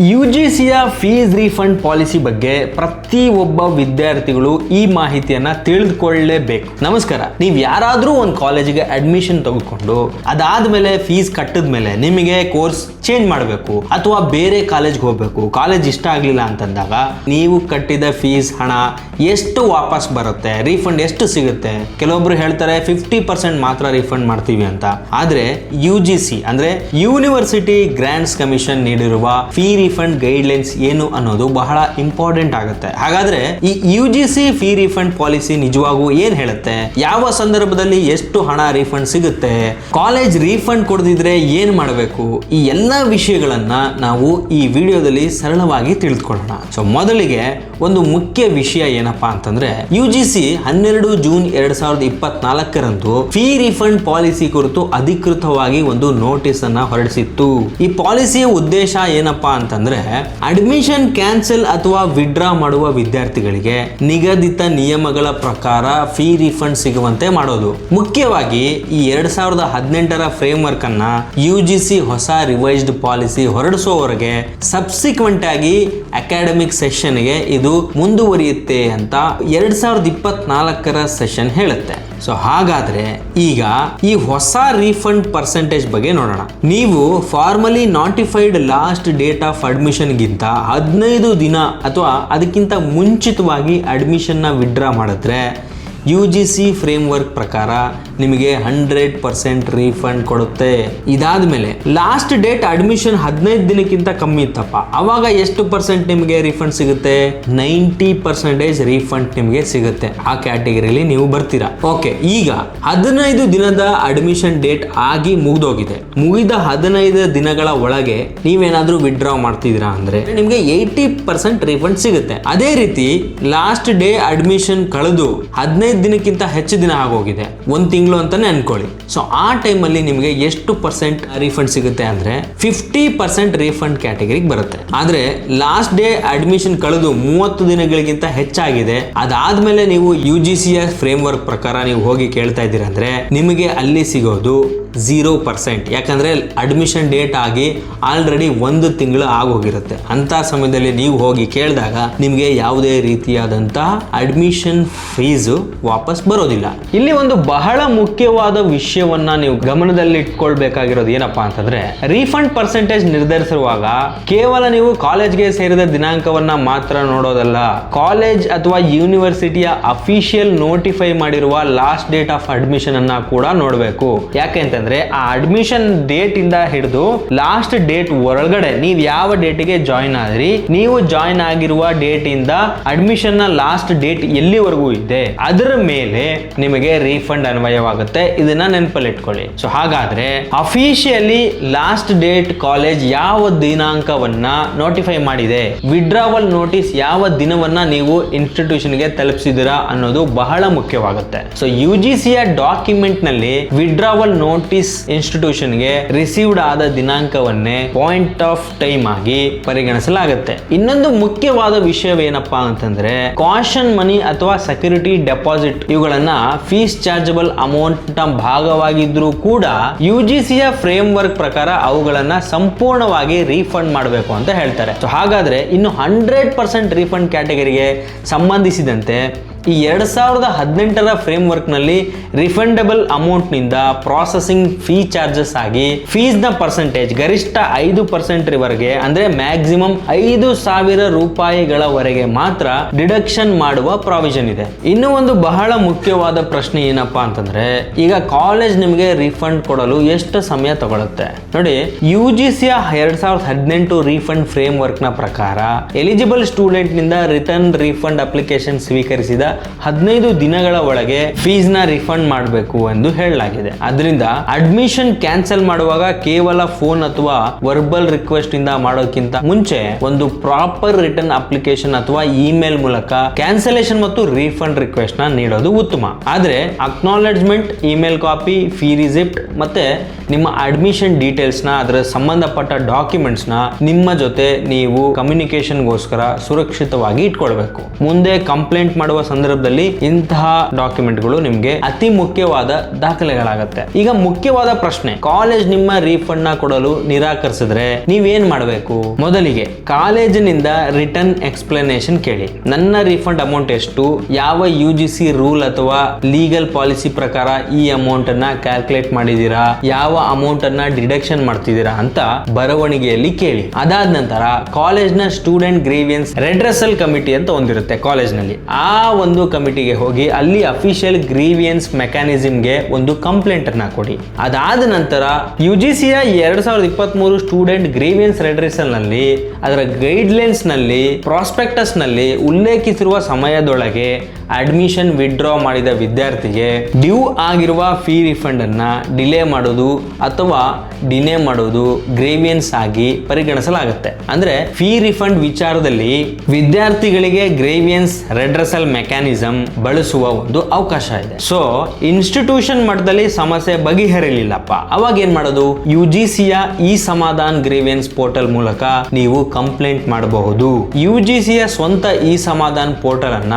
UGCಯ fees refund policy ಬಗ್ಗೆ ಪ್ರತಿಯೊಬ್ಬ ವಿದ್ಯಾರ್ಥಿಗಳು ಈ ಮಾಹಿತಿಯನ್ನ ತಿಳಿದುಕೊಳ್ಳಲೇಬೇಕು. ನಮಸ್ಕಾರ. ನೀವು ಯಾರಾದರೂ ಒಂದು ಕಾಲೇಜಿಗೆ ಅಡ್ಮಿಷನ್ ತೆಗೆದುಕೊಂಡು ಅದಾದ್ಮೇಲೆ ಫೀಸ್ ಕಟ್ಟಿದ ಮೇಲೆ ನಿಮಗೆ ಕೋರ್ಸ್ ಚೇಂಜ್ ಮಾಡಬೇಕು ಅಥವಾ ಬೇರೆ ಕಾಲೇಜ್ಗೆ ಹೋಗಬೇಕು, ಕಾಲೇಜ್ ಇಷ್ಟ ಆಗಲಿಲ್ಲ ಅಂತಂದಾಗ ನೀವು ಕಟ್ಟಿದ ಫೀಸ್ ಹಣ ಎಷ್ಟು ವಾಪಸ್ ಬರುತ್ತೆ, ರೀಫಂಡ್ ಎಷ್ಟು ಸಿಗುತ್ತೆ? ಕೆಲವೊಬ್ರು ಹೇಳ್ತಾರೆ 50% ಮಾತ್ರ ರೀಫಂಡ್ ಮಾಡ್ತೀವಿ ಅಂತ. ಆದ್ರೆ UGC ಅಂದ್ರೆ ಯೂನಿವರ್ಸಿಟಿ ಗ್ರಾಂಟ್ಸ್ ಕಮಿಷನ್ ನೀಡಿರುವ ಫೀ ರೀಫಂಡ್ ಗೈಡ್ಲೈನ್ಸ್ ಏನು ಅನ್ನೋದು ಬಹಳ ಇಂಪಾರ್ಟೆಂಟ್ ಆಗುತ್ತೆ. ಹಾಗಾದ್ರೆ ಈ UGC ಫೀ ರೀಫಂಡ್ ಪಾಲಿಸಿ ನಿಜವಾಗೂ ಏನ್ ಹೇಳುತ್ತೆ, ಯಾವ ಸಂದರ್ಭದಲ್ಲಿ ಎಷ್ಟು ಹಣ ರೀಫಂಡ್ ಸಿಗುತ್ತೆ, ಕಾಲೇಜ್ ರೀಫಂಡ್ ಕೊಡದಿದ್ರೆ ಏನ್ ಮಾಡಬೇಕು, ಈ ಎಲ್ಲ ವಿಷಯಗಳನ್ನ ನಾವು ಈ ವಿಡಿಯೋದಲ್ಲಿ ಸರಳವಾಗಿ ತಿಳಿದುಕೊಳ್ಳೋಣ. ಸೊ ಮೊದಲಿಗೆ ಒಂದು ಮುಖ್ಯ ವಿಷಯ ಏನಪ್ಪಾ ಅಂತಂದ್ರೆ UGC 12 ಜೂನ್ 2024ರಂದು ಫೀ ರೀಫಂಡ್ ಪಾಲಿಸಿ ಕುರಿತು ಅಧಿಕೃತವಾಗಿ ಒಂದು ನೋಟಿಸ್ ಅನ್ನ ಹೊರಡಿಸಿತ್ತು. ಈ ಪಾಲಿಸಿಯ ಉದ್ದೇಶ ಏನಪ್ಪಾ ಅಂತಂದ್ರೆ ಅಡ್ಮಿಷನ್ ಕ್ಯಾನ್ಸಲ್ ಅಥವಾ ವಿಡ್ರಾ ಮಾಡುವ ವಿದ್ಯಾರ್ಥಿಗಳಿಗೆ ನಿಗದಿತ ನಿಯಮಗಳ ಪ್ರಕಾರ ಫೀ ರೀಫಂಡ್ ಸಿಗುವಂತೆ ಮಾಡೋದು. ಮುಖ್ಯವಾಗಿ ಈ 2018ರ ಫ್ರೇಮ್ ವರ್ಕ್ ಅನ್ನ UGC ಹೊಸ ರಿವೈಸ್ಡ್ ಪಾಲಿಸಿ ಹೊರಡಿಸುವವರೆಗೆ ಸಬ್ಸಿಕ್ವೆಂಟ್ ಆಗಿ ಅಕಾಡೆಮಿಕ್ ಸೆಷನ್ಗೆ ಇದು ಮುಂದುವರಿಯುತ್ತೆ ಅಂತ 2024ರ ಸೆಷನ್ ಹೇಳುತ್ತೆ. ಸೊ ಹಾಗಾದ್ರೆ ಈಗ ಈ ಹೊಸ ರೀಫಂಡ್ ಪರ್ಸೆಂಟೇಜ್ ಬಗ್ಗೆ ನೋಡೋಣ. ನೀವು formally notified last date of admission ಗಿಂತ 15 ದಿನ ಅಥವಾ ಅದಕ್ಕಿಂತ ಮುಂಚಿತವಾಗಿ ಅಡ್ಮಿಷನ್ ನ ವಿಡ್ರಾ ಮಾಡಿದ್ರೆ UGC ಫ್ರೇಮ್ ವರ್ಕ್ ಪ್ರಕಾರ ನಿಮಗೆ 100% ರೀಫಂಡ್ ಕೊಡುತ್ತೆ. ಇದಾದ್ಮೇಲೆ ಲಾಸ್ಟ್ ಡೇಟ್ ಅಡ್ಮಿಷನ್ 15 ದಿನಕ್ಕಿಂತ ಕಮ್ಮಿ ಇತ್ತಪ್ಪ, ಅವಾಗ ಎಷ್ಟು ಪರ್ಸೆಂಟ್ ನಿಮಗೆ ರೀಫಂಡ್ ಸಿಗುತ್ತೆ? 90% ರೀಫಂಡ್ ನಿಮಗೆ ಸಿಗುತ್ತೆ. ಆ ಕ್ಯಾಟಗರಿಯಲ್ಲಿ ನೀವು ಬರ್ತೀರಾ. ಓಕೆ, ಈಗ 15 ದಿನದ ಅಡ್ಮಿಷನ್ ಡೇಟ್ ಆಗಿ ಮುಗಿದೋಗಿದೆ. ಮುಗಿದ 15 ದಿನಗಳ ಒಳಗೆ ನೀವೇನಾದ್ರೂ ವಿಡ್ರಾ ಮಾಡ್ತಿದ್ದೀರಾ ಅಂದ್ರೆ ನಿಮಗೆ 80% ರೀಫಂಡ್ ಸಿಗುತ್ತೆ. ಅದೇ ರೀತಿ ಲಾಸ್ಟ್ ಡೇ ಅಡ್ಮಿಷನ್ ಕಳೆದು 15 ದಿನಕ್ಕಿಂತ ಹೆಚ್ಚು ದಿನ ಆಗೋಗಿದೆ, 1 ತಿಂಗಳು ಅಂತಾನೆ ಅನ್ಕೊಳ್ಳಿ. ಸೊ ಆ ಟೈಮಲ್ಲಿ ನಿಮಗೆ ಎಷ್ಟು ಪರ್ಸೆಂಟ್ ರೀಫಂಡ್ ಸಿಗುತ್ತೆ ಅಂದ್ರೆ 50% ರೀಫಂಡ್ ಕ್ಯಾಟಗರಿಗೆ ಬರುತ್ತೆ. ಆದ್ರೆ ಲಾಸ್ಟ್ ಡೇ ಅಡ್ಮಿಷನ್ ಕಳೆದು 30 ದಿನಗಳಿಗಿಂತ ಹೆಚ್ಚಾಗಿದೆ, ಅದಾದ್ಮೇಲೆ ನೀವು UGCಯ ಫ್ರೇಮ್ ವರ್ಕ್ ಪ್ರಕಾರ ನೀವು ಹೋಗಿ ಕೇಳ್ತಾ ಇದ್ದೀರಾ ಅಂದ್ರೆ ನಿಮಗೆ ಅಲ್ಲಿ ಸಿಗೋದು 0%. ಯಾಕಂದ್ರೆ ಅಡ್ಮಿಷನ್ ಡೇಟ್ ಆಗಿ ಆಲ್ರೆಡಿ 1 ತಿಂಗಳು ಆಗೋಗಿರುತ್ತೆ. ಅಂತ ಸಮಯದಲ್ಲಿ ನೀವು ಹೋಗಿ ಕೇಳಿದಾಗ ನಿಮಗೆ ಯಾವುದೇ ರೀತಿಯಾದಂತಹ ಅಡ್ಮಿಷನ್ ಫೀಸ್ ವಾಪಸ್ ಬರೋದಿಲ್ಲ. ಇಲ್ಲಿ ಒಂದು ಬಹಳ ಮುಖ್ಯವಾದ ವಿಷಯವನ್ನ ನೀವು ಗಮನದಲ್ಲಿ ಇಟ್ಕೊಳ್ಬೇಕಾಗಿರೋದು ಏನಪ್ಪಾ ಅಂತಂದ್ರೆ ರೀಫಂಡ್ ಪರ್ಸೆಂಟೇಜ್ ನಿರ್ಧರಿಸುವಾಗ ಕೇವಲ ನೀವು ಕಾಲೇಜ್ಗೆ ಸೇರಿದ ದಿನಾಂಕವನ್ನ ಮಾತ್ರ ನೋಡೋದಲ್ಲ, ಕಾಲೇಜ್ ಅಥವಾ ಯೂನಿವರ್ಸಿಟಿಯ ಅಫಿಷಿಯಲ್ ನೋಟಿಫೈ ಮಾಡಿರುವ ಲಾಸ್ಟ್ ಡೇಟ್ ಆಫ್ ಅಡ್ಮಿಷನ್ ಅನ್ನ ಕೂಡ ನೋಡಬೇಕು. ಯಾಕೆಂತ ಆ ಅಡ್ಮಿಷನ್ ಡೇಟ್ ಇಂದ ಹಿಡಿದು ಲಾಸ್ಟ್ ಡೇಟ್ ಒಳಗಡೆ ನೀವು ಯಾವ ಡೇಟಿಗೆ ಜಾಯಿನ್ ಆದ್ರಿ, ನೀವು ಜಾಯಿನ್ ಆಗಿರುವ ಡೇಟ್ ಇಂದ ಅಡ್ಮಿಷನ್ ನ ಲಾಸ್ಟ್ ಡೇಟ್ ಎಲ್ಲಿವರೆಗೂ ಇದೆ ಅದರ ಮೇಲೆ ನಿಮಗೆ ರೀಫಂಡ್ ಅನ್ವಯವಾಗುತ್ತೆ. ಇದನ್ನ ನೆನಪಲ್ಲಿ ಇಟ್ಕೊಳ್ಳಿ. ಸೊ ಹಾಗಾದ್ರೆ ಅಫಿಷಿಯಲಿ ಲಾಸ್ಟ್ ಡೇಟ್ ಕಾಲೇಜ್ ಯಾವ ದಿನಾಂಕವನ್ನ ನೋಟಿಫೈ ಮಾಡಿದೆ, ವಿಡ್ರಾವಲ್ ನೋಟಿಸ್ ಯಾವ ದಿನವನ್ನ ನೀವು ಇನ್ಸ್ಟಿಟ್ಯೂಷನ್ ಗೆ ತಲುಪಿಸಿದಿರಾ ಅನ್ನೋದು ಬಹಳ ಮುಖ್ಯವಾಗುತ್ತೆ. ಸೊ UGCಯ ಡಾಕ್ಯುಮೆಂಟ್ ನಲ್ಲಿ ವಿಡ್ರಾವಲ್ ನೋಟಿಸ್ ಇನ್ಸ್ಟಿಟ್ಯೂಷನ್ ಗೆ ರಿಸೀವ್ಡ್ ಆದ ದಿನಾಂಕವನ್ನೇ ಪಾಯಿಂಟ್ ಆಫ್ ಟೈಮ್ ಆಗಿ ಪರಿಗಣಿಸಲಾಗುತ್ತೆ. ಇನ್ನೊಂದು ಮುಖ್ಯವಾದ ವಿಷಯವೇನಪ್ಪಾ ಅಂತಂದ್ರೆ ಕಾಷನ್ ಮನಿ ಅಥವಾ ಸೆಕ್ಯೂರಿಟಿ ಡೆಪಾಸಿಟ್ ಇವುಗಳನ್ನ ಫೀಸ್ ಚಾರ್ಜಬಲ್ ಅಮೌಂಟ್ ನ ಭಾಗವಾಗಿದ್ರೂ ಕೂಡ UGCಯ ಫ್ರೇಮ್ ವರ್ಕ್ ಪ್ರಕಾರ ಅವುಗಳನ್ನ ಸಂಪೂರ್ಣವಾಗಿ ರೀಫಂಡ್ ಮಾಡಬೇಕು ಅಂತ ಹೇಳ್ತಾರೆ. ಸೊ ಹಾಗಾದ್ರೆ ಇನ್ನು 100% ರೀಫಂಡ್ ಕ್ಯಾಟಗರಿಗೆ ಸಂಬಂಧಿಸಿದಂತೆ ಈ 2018ರ ಫ್ರೇಮ್ ವರ್ಕ್ ನಲ್ಲಿ ರಿಫಂಡಬಲ್ ಅಮೌಂಟ್ ನಿಂದ ಪ್ರಾಸೆಸಿಂಗ್ ಫೀ ಚಾರ್ಜಸ್ ಆಗಿ ಫೀಸ್ ನ ಪರ್ಸೆಂಟೇಜ್ ಗರಿಷ್ಠ 5% ವರೆಗೆ ಅಂದ್ರೆ ಮ್ಯಾಕ್ಸಿಮಮ್ 5,000 ರೂಪಾಯಿಗಳವರೆಗೆ ಮಾತ್ರ ಡಿಡಕ್ಷನ್ ಮಾಡುವ ಪ್ರಾವಿಷನ್ ಇದೆ. ಇನ್ನು ಒಂದು ಬಹಳ ಮುಖ್ಯವಾದ ಪ್ರಶ್ನೆ ಏನಪ್ಪಾ ಅಂತಂದ್ರೆ ಈಗ ಕಾಲೇಜ್ ನಿಮಗೆ ರೀಫಂಡ್ ಕೊಡಲು ಎಷ್ಟು ಸಮಯ ತಗೊಳುತ್ತೆ ನೋಡಿ. UGCಯ 2018 ರೀಫಂಡ್ ಫ್ರೇಮ್ ವರ್ಕ್ ನ ಪ್ರಕಾರ ಎಲಿಜಿಬಲ್ ಸ್ಟೂಡೆಂಟ್ ನಿಂದ ರಿಟರ್ನ್ ರೀಫಂಡ್ ಅಪ್ಲಿಕೇಶನ್ ಸ್ವೀಕರಿಸಿದ 15 ದಿನಗಳ ಒಳಗೆ ಫೀಸ್ ನ ರಿಫಂಡ್ ಮಾಡಬೇಕು ಎಂದು ಹೇಳಲಾಗಿದೆ. ಅದರಿಂದ ಅಡ್ಮಿಷನ್ ಕ್ಯಾನ್ಸಲ್ ಮಾಡುವಾಗ ಕೇವಲ ಫೋನ್ ಅಥವಾ ವರ್ಬಲ್ ರಿಕ್ವೆಸ್ಟ್ ಇಂದ ಮಾಡೋಕ್ಕಿಂತ ಮುಂಚೆ ಒಂದು ಪ್ರಾಪರ್ ರಿಟರ್ನ್ ಅಪ್ಲಿಕೇಶನ್ ಅಥವಾ ಇಮೇಲ್ ಮೂಲಕ ಕ್ಯಾನ್ಸಲೇಷನ್ ಮತ್ತು ರೀಫಂಡ್ ರಿಕ್ವೆಸ್ಟ್ ನ ನೀಡೋದು ಉತ್ತಮ. ಆದ್ರೆ acknowledgement email copy, fee receipt ಮತ್ತೆ ನಿಮ್ಮ ಅಡ್ಮಿಷನ್ ಡೀಟೇಲ್ಸ್ ನ ಅದರ ಸಂಬಂಧಪಟ್ಟ ಡಾಕ್ಯುಮೆಂಟ್ಸ್ ನ ನಿಮ್ಮ ಜೊತೆ ನೀವು ಕಮ್ಯುನಿಕೇಶನ್ ಗೋಸ್ಕರ ಸುರಕ್ಷಿತವಾಗಿ ಇಟ್ಕೊಳ್ಬೇಕು. ಮುಂದೆ ಕಂಪ್ಲೇಂಟ್ ಮಾಡುವ ಸಂದರ್ಭದಲ್ಲಿ ಇಂತಹ ಡಾಕ್ಯುಮೆಂಟ್ಗಳು ನಿಮ್ಗೆ ಅತಿ ಮುಖ್ಯವಾದ ದಾಖಲೆಗಳಾಗತ್ತೆ. ಈಗ ಮುಖ್ಯವಾದ ಪ್ರಶ್ನೆ, ಕಾಲೇಜ್ ನಿಮ್ಮ ರೀಫಂಡ್ ನ ಕೊಡಲು ನಿರಾಕರಿಸಿದ್ರೆ ನೀವೇನ್ ಮಾಡಬೇಕು? ಮೊದಲಿಗೆ ಕಾಲೇಜಿನಿಂದ ರಿಟರ್ನ್ ಎಕ್ಸ್ಪ್ಲನೇಷನ್ ಕೇಳಿ. ನನ್ನ ರೀಫಂಡ್ ಅಮೌಂಟ್ ಎಷ್ಟು, ಯಾವ UGC ರೂಲ್ ಅಥವಾ ಲೀಗಲ್ ಪಾಲಿಸಿ ಪ್ರಕಾರ ಈ ಅಮೌಂಟ್ ಅನ್ನ ಕ್ಯಾಲ್ಕುಲೇಟ್ ಮಾಡಿದೀರಾ, ಯಾವ ಅಮೌಂಟ್ ಅನ್ನ ಡಿಡಕ್ಷನ್ ಮಾಡ್ತಿದ್ದೀರಾ ಅಂತ ಬರವಣಿಗೆಯಲ್ಲಿ ಕೇಳಿ. ಅದಾದ ನಂತರ ಕಾಲೇಜ್ ನ ಸ್ಟೂಡೆಂಟ್ ಗ್ರೀವಿಯನ್ಸ್ ರೆಡ್ರೆಸಲ್ ಕಮಿಟಿ ಅಂತ ಒಂದಿರುತ್ತೆ ಕಾಲೇಜ್ ನಲ್ಲಿ. ಆ ಒಂದು ಕಮಿಟಿಗೆ ಹೋಗಿ ಅಲ್ಲಿ ಅಫಿಷಿಯಲ್ ಗ್ರೀವಿಯನ್ಸ್ ಮೆಕ್ಯಾನಿಸಮ್ಗೆ ಒಂದು ಕಂಪ್ಲೇಂಟ್ ಅನ್ನ ಕೊಡಿ. ಅದಾದ ನಂತರ UGCಯ 2023 ಸ್ಟೂಡೆಂಟ್ ಗ್ರೀವಿಯನ್ಸ್ ರೆಡ್ರೆಸಲ್ ನಲ್ಲಿ ಅದರ ಗೈಡ್ಲೈನ್ಸ್ ನಲ್ಲಿ ಪ್ರಾಸ್ಪೆಕ್ಟಸ್ ನಲ್ಲಿ ಉಲ್ಲೇಖಿಸಿರುವ ಸಮಯದೊಳಗೆ ಅಡ್ಮಿಷನ್ ವಿಡ್ರಾ ಮಾಡಿದ ವಿದ್ಯಾರ್ಥಿಗೆ ಡ್ಯೂ ಆಗಿರುವ ಫೀ ರಿಫಂಡ್ ಅನ್ನ ಡಿಲೇ ಮಾಡೋದು ಅಥವಾ ಡಿನೇ ಮಾಡೋದು ಗ್ರೇವಿಯನ್ಸ್ ಆಗಿ ಪರಿಗಣಿಸಲಾಗುತ್ತೆ. ಅಂದ್ರೆ ಫೀ ರಿಫಂಡ್ ವಿಚಾರದಲ್ಲಿ ವಿದ್ಯಾರ್ಥಿಗಳಿಗೆ ಗ್ರೇವಿಯನ್ಸ್ ರೆಡ್ರೆಸಲ್ ಮೆಕ್ಯಾನಿಸಮ್ ಬಳಸುವ ಒಂದು ಅವಕಾಶ ಇದೆ. ಸೊ ಇನ್ಸ್ಟಿಟ್ಯೂಷನ್ ಮಟ್ಟದಲ್ಲಿ ಸಮಸ್ಯೆ ಬಗೆಹರಿಲಿಲ್ಲಪ್ಪ, ಅವಾಗ ಏನ್ ಮಾಡೋದು? UGCಯ ಈ ಸಮಾಧಾನ್ ಗ್ರೇವಿಯನ್ಸ್ ಪೋರ್ಟಲ್ ಮೂಲಕ ನೀವು ಕಂಪ್ಲೇಂಟ್ ಮಾಡಬಹುದು. UGCಯ ಸ್ವಂತ ಈ ಸಮಾಧಾನ್ ಪೋರ್ಟಲ್ ಅನ್ನ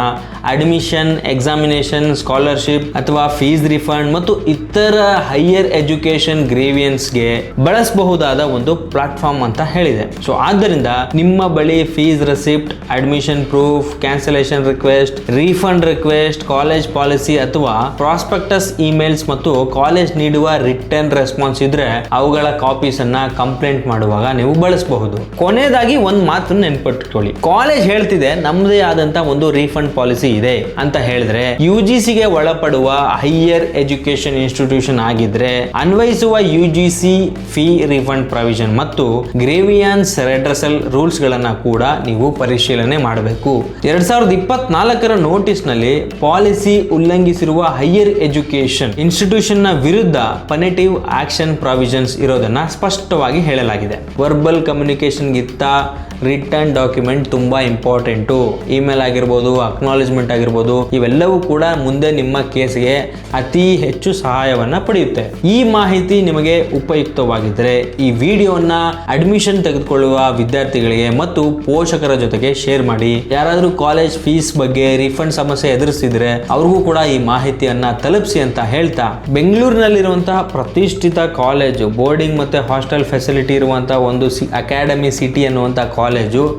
ಅಡ್ಮಿಷನ್, ಎಕ್ಸಾಮಿನೇಷನ್, ಸ್ಕಾಲರ್ಶಿಪ್ ಅಥವಾ ಫೀಸ್ ರಿಫಂಡ್ ಮತ್ತು ಇತರ ಹೈಯರ್ ಎಜುಕೇಶನ್ ಗ್ರೇವಿಯನ್ಸ್ಗೆ ಬಳಸಬಹುದಾದ ಒಂದು ಪ್ಲಾಟ್ಫಾರ್ಮ್ ಅಂತ ಹೇಳಿದೆ. ಸೊ ಆದ್ದರಿಂದ ನಿಮ್ಮ ಬಳಿ fees receipt, admission proof, cancellation request, refund request, college policy ಅಥವಾ ಪ್ರಾಸ್ಪೆಕ್ಟಸ್ ಇಮೇಲ್ಸ್ ಮತ್ತು ಕಾಲೇಜ್ ನೀಡುವ ರಿಟರ್ನ್ ರೆಸ್ಪಾನ್ಸ್ ಇದ್ರೆ ಅವುಗಳ ಕಾಪೀಸ್ ಅನ್ನ ಕಂಪ್ಲೇಂಟ್ ಮಾಡುವಾಗ ನೀವು ಬಳಸಬಹುದು. ಕೊನೆಯದಾಗಿ ಒಂದು ಮಾತನ್ನು ನೆನ್ಪಿಟ್ಕೊಳ್ಳಿ, ಕಾಲೇಜ್ ಹೇಳ್ತಿದೆ ನಮ್ಮದೇ ಆದಂತ ಒಂದು ರೀಫಂಡ್ ಪಾಲಿಸಿ ಇದೆ ಅಂತ ಹೇಳಿದ್ರೆ UGCಗೆ ಒಳಪಡುವ ಹೈಯರ್ ಎಜುಕೇಶನ್ ಇನ್ಸ್ಟಿಟ್ಯೂಷನ್ ಆಗಿದ್ರೆ ಅನ್ವಯಿಸುವ UGC ಫೀ ರಿಫಂಡ್ ಪ್ರಾವಿಷನ್ ಮತ್ತು ಗ್ರೇವಿಯನ್ಸ್ ರೆಡ್ರೆಸಲ್ ರೂಲ್ಸ್ ಗಳನ್ನ ಕೂಡ ನೀವು ಪರಿಶೀಲನೆ ಮಾಡಬೇಕು. 2024ರ ನೋಟಿಸ್ ನಲ್ಲಿ ಪಾಲಿಸಿ ಉಲ್ಲಂಘಿಸಿರುವ ಹೈಯರ್ ಎಜುಕೇಶನ್ ಇನ್ಸ್ಟಿಟ್ಯೂಷನ್ ನ ವಿರುದ್ಧ ಪನಿಟಿವ್ ಆಕ್ಷನ್ ಪ್ರಾವಿಷನ್ಸ್ ಇರೋದನ್ನ ಸ್ಪಷ್ಟವಾಗಿ ಹೇಳಲಾಗಿದೆ. ವರ್ಬಲ್ ಕಮ್ಯುನಿಕೇಶನ್ ಗಿಂತ ರಿಟರ್ನ್ ಡಾಕ್ಯುಮೆಂಟ್ ತುಂಬಾ ಇಂಪಾರ್ಟೆಂಟು. ಇಮೇಲ್ ಆಗಿರ್ಬೋದು, ಅಕ್ನಾಲೇಜ್ಮೆಂಟ್ ಆಗಿರ್ಬೋದು, ಇವೆಲ್ಲವೂ ಕೂಡ ಮುಂದೆ ನಿಮ್ಮ ಕೇಸ್ಗೆ ಅತಿ ಹೆಚ್ಚು ಸಹಾಯವನ್ನ ಪಡೆಯುತ್ತೆ. ಈ ಮಾಹಿತಿ ನಿಮಗೆ ಉಪಯುಕ್ತವಾಗಿದ್ದರೆ ಈ ವಿಡಿಯೋನ ಅಡ್ಮಿಷನ್ ತೆಗೆದುಕೊಳ್ಳುವ ವಿದ್ಯಾರ್ಥಿಗಳಿಗೆ ಮತ್ತು ಪೋಷಕರ ಜೊತೆಗೆ ಶೇರ್ ಮಾಡಿ. ಯಾರಾದರೂ ಕಾಲೇಜ್ ಫೀಸ್ ಬಗ್ಗೆ ರೀಫಂಡ್ ಸಮಸ್ಯೆ ಎದುರಿಸಿದ್ರೆ ಅವ್ರಿಗೂ ಕೂಡ ಈ ಮಾಹಿತಿಯನ್ನ ತಲುಪಿಸಿ ಅಂತ ಹೇಳ್ತಾ, ಬೆಂಗಳೂರಿನಲ್ಲಿರುವಂತಹ ಪ್ರತಿಷ್ಠಿತ ಕಾಲೇಜು, ಬೋರ್ಡಿಂಗ್ ಮತ್ತೆ ಹಾಸ್ಟೆಲ್ ಫೆಸಿಲಿಟಿ ಇರುವಂತಹ ಒಂದು ಅಕಾಡೆಮಿ ಸಿಟಿ ಅನ್ನುವಂತ ಕಾಲೇಜು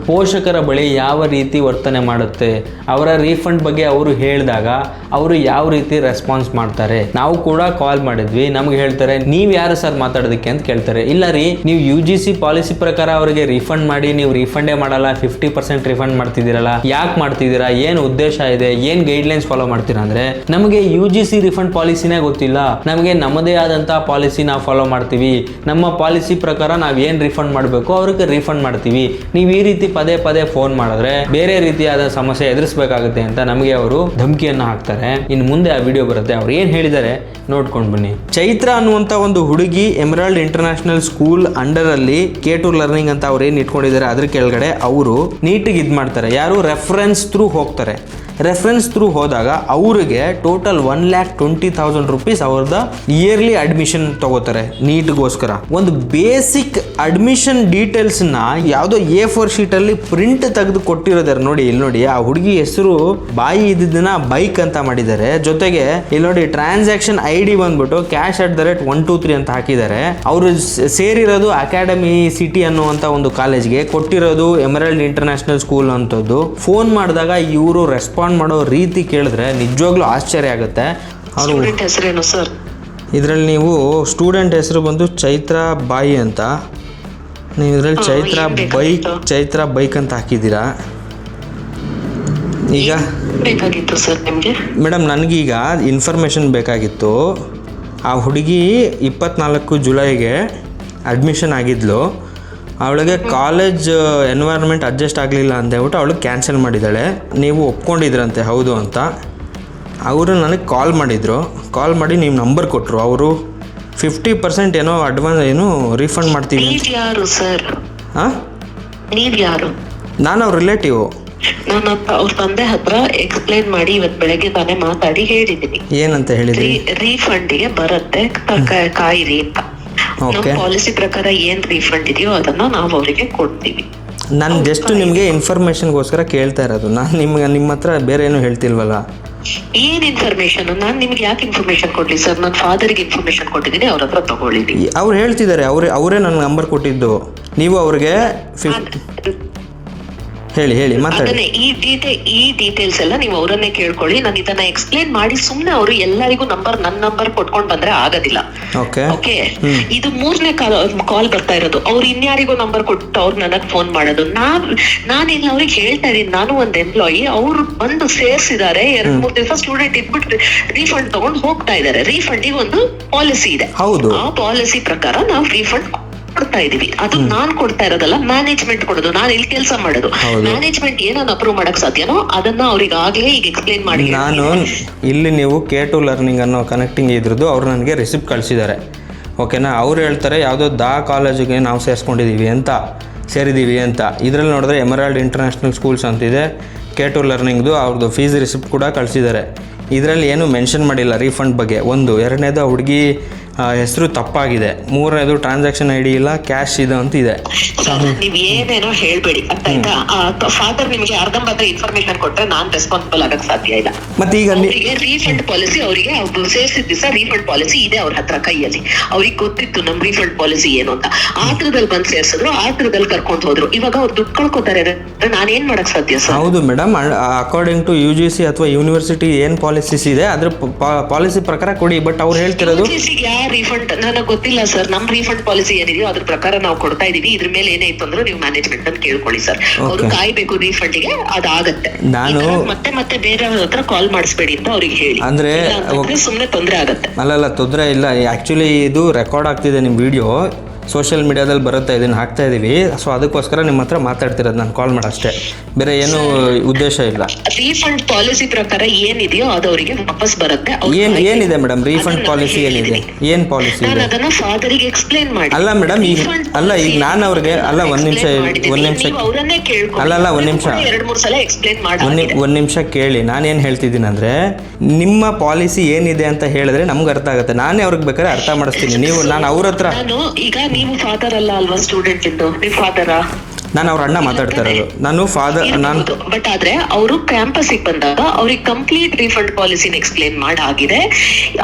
ಪೋಷಕರ ಬಳಿ ಯಾವ ರೀತಿ ವರ್ತನೆ ಮಾಡುತ್ತೆ, ಅವರ ರೀಫಂಡ್ ಬಗ್ಗೆ ಅವರು ಹೇಳಿದಾಗ ಅವರು ಯಾವ ರೀತಿ ರೆಸ್ಪಾನ್ಸ್ ಮಾಡ್ತಾರೆ. ನಾವು ಕೂಡ ಕಾಲ್ ಮಾಡಿದ್ವಿ, ನಮ್ಗೆ ಹೇಳ್ತಾರೆ ನೀವ್ ಯಾರು ಸರ್ ಮಾತಾಡೋದಕ್ಕೆ ಅಂತ ಕೇಳ್ತಾರೆ. ಇಲ್ಲ ರೀ, ನೀವು UGC ಪಾಲಿಸಿ ಪ್ರಕಾರ ಅವರಿಗೆ ರೀಫಂಡ್ ಮಾಡಿ, ನೀವು ರೀಫಂಡೇ ಮಾಡಲ್ಲ, 50% ರೀಫಂಡ್ ಮಾಡ್ತಿದ್ದೀರಲ್ಲ, ಯಾಕೆ ಮಾಡ್ತಿದ್ದೀರಾ, ಏನು ಉದ್ದೇಶ ಇದೆ, ಏನ್ ಗೈಡ್ಲೈನ್ಸ್ ಫಾಲೋ ಮಾಡ್ತೀರಾ ಅಂದ್ರೆ ನಮಗೆ UGC ರೀಫಂಡ್ ಪಾಲಿಸಿನೇ ಗೊತ್ತಿಲ್ಲ, ನಮಗೆ ನಮ್ಮದೇ ಆದಂತಹ ಪಾಲಿಸಿ ನಾವು ಫಾಲೋ ಮಾಡ್ತೀವಿ, ನಮ್ಮ ಪಾಲಿಸಿ ಪ್ರಕಾರ ನಾವ್ ಏನ್ ರೀಫಂಡ್ ಮಾಡಬೇಕು ಅವ್ರಿಗೆ ರೀಫಂಡ್ ಮಾಡ್ತೀವಿ, ನೀವು ಈ ರೀತಿ ಪದೇ ಪದೇ ಫೋನ್ ಮಾಡಿದ್ರೆ ಬೇರೆ ರೀತಿಯಾದ ಸಮಸ್ಯೆ ಎದುರಿಸಬೇಕಾಗುತ್ತೆ ಅಂತ ನಮಗೆ ಅವರು ಧಮಕಿಯನ್ನ ಹಾಕ್ತಾರೆ. ಇನ್ನು ಮುಂದೆ ಆ ವಿಡಿಯೋ ಬರುತ್ತೆ, ಅವ್ರು ಏನ್ ಹೇಳಿದ್ದಾರೆ ನೋಡ್ಕೊಂಡು ಬನ್ನಿ. ಚೈತ್ರ ಅನ್ನುವಂತ ಒಂದು ಹುಡುಗಿ ಎಮರಾಲ್ಡ್ ಇಂಟರ್ನ್ಯಾಷನಲ್ ಸ್ಕೂಲ್ ಅಂಡರ್ ಅಲ್ಲಿ K2 ಲರ್ನಿಂಗ್ ಅಂತ ಅವ್ರು ಏನ್ ಇಟ್ಕೊಂಡಿದ್ದಾರೆ ಅದ್ರ ಕೆಳಗಡೆ ಅವರು ನೀಟಿಗೆ ಇದ್ ಮಾಡ್ತಾರೆ. ಯಾರು ರೆಫರೆನ್ಸ್ ಥ್ರೂ ಹೋಗ್ತಾರೆ. ರೆಫರೆನ್ಸ್ ಥ್ರೂ ಹೋದಾಗ ಅವ್ರಿಗೆ ಟೋಟಲ್ 1,20,000 ರೂಪೀಸ್ ಅವ್ರದ ಇಯರ್ಲಿ ಅಡ್ಮಿಷನ್ ತಗೋತಾರೆ ನೀಟ್ಗೋಸ್ಕರ. ಒಂದು ಬೇಸಿಕ್ ಅಡ್ಮಿಷನ್ ಡೀಟೇಲ್ಸ್ ನ ಯಾವುದೋ A4 ಶೀಟ್ ಅಲ್ಲಿ ಪ್ರಿಂಟ್ ತೆಗೆದು ಕೊಟ್ಟಿರೋದಾರೆ ನೋಡಿ. ಇಲ್ಲಿ ನೋಡಿ, ಆ ಹುಡುಗಿ ಹೆಸರು ಬಾಯಿ ಇದ್ದಿದ್ದನ್ನ ಬೈಕ್ ಅಂತ ಮಾಡಿದ್ದಾರೆ. ಜೊತೆಗೆ ಇಲ್ಲಿ ನೋಡಿ ಟ್ರಾನ್ಸಾಕ್ಷನ್ ID ಬಂದ್ಬಿಟ್ಟು cash@123 ಅಂತ ಹಾಕಿದ್ದಾರೆ. ಅವರು ಸೇರಿರೋದು ಅಕಾಡೆಮಿ ಸಿಟಿ ಅನ್ನುವಂತ ಒಂದು ಕಾಲೇಜ್ಗೆ, ಕೊಟ್ಟಿರೋದು ಎಮರಾಲ್ಡ್ ಇಂಟರ್ನ್ಯಾಷನಲ್ ಸ್ಕೂಲ್ ಅಂತದ್ದು. ಫೋನ್ ಮಾಡಿದಾಗ ಇವರು ರೆಸ್ಪಾನ್ಸ್ ಮಾಡೋ ರೀತಿ ಕೇಳಿದ್ರೆ ನಿಜವಾಗ್ಲೂ ಆಶ್ಚರ್ಯ ಆಗುತ್ತೆ. ಅವರು ಇದರಲ್ಲಿ ನೀವು ಸ್ಟೂಡೆಂಟ್ ಹೆಸರು ಬಂದು ಚೈತ್ರ ಬಾಯಿ ಅಂತ, ನೀವು ಇದರಲ್ಲಿ ಚೈತ್ರ ಬೈಕ್ ಅಂತ ಹಾಕಿದ್ದೀರಾ. ಈಗ ಬೇಕಾಗಿತ್ತು ಸರ್ ನಿಮಗೆ? ಮೇಡಮ್ ನನಗೀಗ ಇನ್ಫಾರ್ಮೇಷನ್ ಬೇಕಾಗಿತ್ತು. ಆ ಹುಡುಗಿ 24 ಜುಲೈಗೆ ಅಡ್ಮಿಷನ್ ಆಗಿದ್ಲು. ಅವಳಿಗೆ ಕಾಲೇಜ್ ಎನ್ವೈರ್ಮೆಂಟ್ ಅಡ್ಜಸ್ಟ್ ಆಗಲಿಲ್ಲ ಅಂತ ಹೇಳ್ಬಿಟ್ಟು ಅವಳು ಕ್ಯಾನ್ಸಲ್ ಮಾಡಿದ್ದಾಳೆ. ನೀವು ಒಪ್ಕೊಂಡಿದ್ರಂತೆ ಹೌದು ಅಂತ. ಅವರು ನನಗೆ ಕಾಲ್ ಮಾಡಿದರು. ಕಾಲ್ ಮಾಡಿ ನೀವು ನಂಬರ್ ಕೊಟ್ಟರು. ಅವರು 50% ಏನೋ ಅಡ್ವಾನ್ಸ್ ಏನು ರೀಫಂಡ್ ಮಾಡ್ತೀವಿ. ಯಾರು ಸರ್? ಹಾಂ, ನೀವು ಯಾರು? ನಾನು ಅವ್ರ ರಿಲೇಟಿವ್. ನಾನು ಅವ್ರ ತಂದೆ ಹತ್ರ ಎಕ್ಸ್ಪ್ಲೈನ್ ಮಾಡಿ ಇವತ್ತು ಬೆಳಗ್ಗೆ ತಾನೇ ಮಾತಾಡಿ ಹೇಳಿದ್ದೀನಿ. ಏನಂತ ಹೇಳಿದ್ರಿ? ರೀಫಂಡಿಗೆ ಬರುತ್ತೆ, ಕಾಯಿರಿ ಅಂತ. ನಮ್ಮ ಪಾಲಿಸಿ ಪ್ರಕಾರ ಏನ್ ರೀಫಂಡ್ ಇದೆಯೋ ಅದನ್ನ ನಾವು ಅವರಿಗೆ ಕೊಡ್ತೀವಿ. ನಾನು ಜಸ್ಟ್ ನಿಮಗೆ ಇನ್ಫಾರ್ಮೇಷನ್ಗೋಸ್ಕರ ಕೇಳ್ತಾ ಇರೋದು. ನಾನು ನಿಮ್ಮ ಹತ್ರ ಬೇರೆ ಏನೂ ಹೇಳ್ತಿಲ್ವಲ್ಲ. ಏನ್ ಇನ್ಫಾರ್ಮೇಶನ್? ನಾನ್ ನಿಮ್ಗೆ ಯಾಕೆ ಇನ್ಫಾರ್ಮೇಶನ್ ಕೊಡ್ಲಿ ಸರ್? ನನ್ನ ಫಾದರ್ಗೆ ಇನ್ಫಾರ್ಮೇಶನ್ ಕೊಟ್ಟಿದ್ದೀನಿ, ಅವ್ರ ಹತ್ರ ತಗೊಳ್ಳಿದ್ದೀನಿ. ಅವ್ರು ಹೇಳ್ತಿದ್ದಾರೆ, ಅವರೇ ನನ್ನ ನಂಬರ್ ಕೊಟ್ಟಿದ್ದು. ನೀವು ಅವ್ರಿಗೆ ಹೇಳಿ ಮಾತಾಡಿ. ಅದನ್ನೇ ಈ ಡೀಟೇಲ್ಸ್ ಎಲ್ಲ ನೀವು ಅವರನ್ನೇ ಕೇಳ್ಕೊಳ್ಳಿ. ನಾನು ಇದನ್ನ ಎಕ್ಸ್ಪ್ಲೇನ್ ಮಾಡಿ ಸುಮ್ನೆ ಅವರು ಎಲ್ಲರಿಗೂ ನನ್ನ ನಂಬರ್ ಕೊಟ್ಕೊಂಡ್ ಬಂದ್ರೆ ಆಗೋದಿಲ್ಲ. ಓಕೆ, ಇದು 3ನೇ ಕಾಲ್ ಬರ್ತಾ ಇರೋದು. ಅವ್ರು ಇನ್ಯಾರಿಗೂ ನಂಬರ್ ಕೊಟ್ಟು ಅವ್ರು ನನಗ್ ಫೋನ್ ಮಾಡೋದು. ನಾನಿಲ್ಲ ಅವ್ರಿಗೆ ಹೇಳ್ತಾ ಇದೀನಿ, ನಾನು ಒಂದ್ ಎಂಪ್ಲಾಯಿ. ಅವ್ರು ಬಂದು ಸೇರ್ಸಿದ್ದಾರೆ, 2-3 ದಿವಸ ಸ್ಟೂಡೆಂಟ್ ಇದ್ಬಿಟ್ಟು ರೀಫಂಡ್ ತಗೊಂಡು ಹೋಗ್ತಾ ಇದಾರೆ. ರೀಫಂಡಿಗೆ ಒಂದು ಪಾಲಿಸಿ ಇದೆ. ಆ ಪಾಲಿಸಿ ಪ್ರಕಾರ ನಾವು ರೀಫಂಡ್ ಕೊಡ್ತಾ ಇದೀವಿ. ಅದು ನಾನ್ ಕೊಡ್ತಾ ಇರೋದಲ್ಲ, ಮ್ಯಾನೇಜ್ಮೆಂಟ್ ಕೊಡೋದು. ನಾನು ಇಲ್ಲಿ ಕೆಲಸ ಮಾಡೋದು. ಮ್ಯಾನೇಜ್ಮೆಂಟ್ ಏನನ್ನ ಅಪ್ರೂವ್ ಮಾಡಕ್ ಸಾಧ್ಯನೋ ಅದನ್ನ ಅವ್ರಿಗೆ ಆಗ್ಲೇ ಈಗ ಎಕ್ಸ್ಪ್ಲೇನ್ ಮಾಡಿ. ನಾನು ಇಲ್ಲಿ ನೀವು K2 ಲರ್ನಿಂಗ್ ಅನ್ನೋ ಕನೆಕ್ಟಿಂಗ್ ಇದ್ರದ್ದು ಅವ್ರು ನನಗೆ ರಿಸಿಪ್ಟ್ ಕಳಿಸಿದ್ದಾರೆ. ಓಕೆನಾ? ಅವ್ರು ಹೇಳ್ತಾರೆ ಯಾವುದೋ ಕಾಲೇಜಿಗೆ ನಾವು ಸೇರಿದ್ದೀವಿ ಅಂತ. ಇದರಲ್ಲಿ ನೋಡಿದ್ರೆ ಎಮರಾಲ್ಡ್ ಇಂಟರ್ನ್ಯಾಷನಲ್ ಸ್ಕೂಲ್ಸ್ ಅಂತಿದೆ, K2 ಲರ್ನಿಂಗ್ದು ಅವ್ರದ್ದು ಫೀಸ್ ರಿಸಿಪ್ಟ್ ಕೂಡ ಕಳಿಸಿದ್ದಾರೆ. ಇದರಲ್ಲಿ ಏನು ಮೆನ್ಷನ್ ಮಾಡಿಲ್ಲ ರೀಫಂಡ್ ಬಗ್ಗೆ. ಎರಡನೇದು ಆ ಹುಡುಗಿ ಹೆಸರು ತಪ್ಪಾಗಿದೆ. 3ನೇದು ಟ್ರಾನ್ಸಾಕ್ಷನ್ ID ಇಲ್ಲ, ಕ್ಯಾಶ್ ಇದೆ ಅಂತ ಇದೆ. ನೀವ್ ಏನೇನೋ ಹೇಳ್ಬೇಡಿ, ಅರ್ಥ ಆಯ್ತಾ? ಫಾದರ್ ನಿಮ್ಗೆ ಅರ್ಧಂಬರ್ಧ ಇನ್ಫಾರ್ಮೇಶನ್ ಕೊಟ್ರೆ ನಾನ್ ರೆಸ್ಪಾನ್ಸಿಬಲ್ ಆಗಕ್ ಸಾಧ್ಯ ಇಲ್ಲ. ಮತ್ತೆ ಈಗ ರೀಫಂಡ್ ಪಾಲಿಸಿ ಅವರಿಗೆ ಅವ್ರು ಸೇರ್ಸಿದ ದಿವಸ ರೀಫಂಡ್ ಪಾಲಿಸಿ ಇದೆ ಅವ್ರ ಹತ್ರ ಕೈಯಲ್ಲಿ. ಅವ್ರಿಗೆ ಗೊತ್ತಿತ್ತು ನಮ್ ರೀಫಂಡ್ ಪಾಲಿಸಿ ಏನು ಅಂತ. ಆತ್ರದಲ್ಲಿ ಬಂದ್ ಸೇರ್ಸಿದ್ರು, ಆತ್ರದಲ್ಲಿ ಕರ್ಕೊಂಡ್ ಹೋದ್ರು. ಇವಾಗ ಅವ್ರು ದುಡ್ಡು ಕಳ್ಕೊತಾರೆ, ನಾನೇನ್ ಮಾಡಕ್ ಸಾಧ್ಯ ಸರ್? ಹೌದು ಮೇಡಮ್, ಅಕಾರ್ಡಿಂಗ್ ಟು UGC ಅಥವಾ ಯೂನಿವರ್ಸಿಟಿ ಏನ್ ಪಾಲಿಸೀಸ್ ಇದೆ ಅದ್ರ ಪಾಲಿಸಿ ಪ್ರಕಾರ ಕೊಡಿ. ಬಟ್ ಅವ್ರು ಹೇಳ್ತಿರೋದು ರೀಫಂಡ್ ನನಗೆ ಗೊತ್ತಿಲ್ಲ ಸರ್. ನಮ್ ರೀಫಂಡ್ ಪಾಲಿಸಿ ಏನಿದೆಯೋ ಅದ್ರ ಪ್ರಕಾರ ನಾವು ಕೊಡ್ತಾ ಇದೀವಿ. ಇದ್ರ ಮೇಲೆ ಏನೇ ಇತ್ತು ಅಂದ್ರೆ ನೀವು ಮ್ಯಾನೇಜ್ಮೆಂಟ್ ಅಂತ ಕೇಳ್ಕೊಳ್ಳಿ ಸರ್. ಅವರು ಕಾಯ್ಬೇಕು ರೀಫಂಡಿಗೆ, ಅದಾಗತ್ತೆ. ನಾನು ಮತ್ತೆ ಬೇರೆ ಹತ್ರ ಕಾಲ್ ಮಾಡಿಸ್ಬೇಡಿ ಅಂತ ಅವ್ರಿಗೆ ಹೇಳಿ. ಅಂದ್ರೆ ಸುಮ್ನೆ ತೊಂದ್ರೆ ಆಗತ್ತೆ. ಅಲ್ಲ ತೊಂದ್ರೆ ಇಲ್ಲ. ಆಕ್ಚುಲಿ ಇದು ರೆಕಾರ್ಡ್ ಆಗ್ತಿದೆ ನಿಮ್ ವಿಡಿಯೋ, ಸೋಷಿಯಲ್ ಮೀಡಿಯಾದಲ್ಲಿ ಬರುತ್ತೆ, ಇದನ್ನು ಹಾಕ್ತಾ ಇದೀವಿ. ಸೊ ಅದಕ್ಕೋಸ್ಕರ ನಿಮ್ಮ ಹತ್ರ ಮಾತಾಡ್ತಿರೋದು, ನಾನು ಕಾಲ್ ಮಾಡಷ್ಟೇ, ಬೇರೆ ಏನು ಉದ್ದೇಶ ಇಲ್ಲ. ರೀಫಂಡ್ ಪಾಲಿಸಿ ಪ್ರಕಾರ ಏನಿದೆಯೋ ಅದು ಅವರಿಗೆ ವಾಪಸ್ ಬರುತ್ತೆ. ಏನಿದೆ ಮೇಡಮ್ ರೀಫಂಡ್ ಪಾಲಿಸಿ? ಏನಿದೆ, ಏನ್ ಪಾಲಿಸಿ ಇದೆ? ಅದನ್ನ ಫಾದರಿಗೆ ಎಕ್ಸ್ಪ್ಲೇನ್ ಮಾಡಿ. ಅಲ್ಲ ಮೇಡಮ್, ಈಗ ನಾನು ಅವ್ರಿಗೆ ಒಂದ್ ನಿಮಿಷ ಅವರನ್ನೇ ಕೇಳ್ಕೊಂಡು ಒಂದ್ ನಿಮಿಷ 2-3 ಸಲ ಎಕ್ಸ್ಪ್ಲೇನ್ ಮಾಡಿ. ಒಂದ್ ನಿಮಿಷ ಕೇಳಿ. ನಾನೇನ್ ಹೇಳ್ತಿದ್ದೀನಿ ಅಂದ್ರೆ, ನಿಮ್ಮ ಪಾಲಿಸಿ ಏನಿದೆ ಅಂತ ಹೇಳಿದ್ರೆ ನಮ್ಗೆ ಅರ್ಥ ಆಗುತ್ತೆ. ನಾನೇ ಅವ್ರಿಗೆ ಬೇಕಾದ್ರೆ ಅರ್ಥ ಮಾಡಿಸ್ತೀನಿ. ನಾನು ಅವ್ರ ಹತ್ರ ಈಗ ನೀವು ಫಾದರ್ ಅಲ್ಲ ಅಲ್ವಾ ಸ್ಟೂಡೆಂಟ್ ಇದ್ದು? ನೀವು ಫಾದರಾ? ನಾನು ಅವ್ರ ಅಣ್ಣ ಮಾತಾಡ್ತಾ ಇರೋದು. ನಾನು ಫಾದರ್. ಬಟ್ ಆದ್ರೆ ಅವರು ಕ್ಯಾಂಪಸ್ಗೆ ಬಂದಾಗ ಅವ್ರಿಗೆ ಕಂಪ್ಲೀಟ್ ರೀಫಂಡ್ ಪಾಲಿಸಿನ ಎಕ್ಸ್ಪ್ಲೇನ್ ಮಾಡಾಗಿದೆ.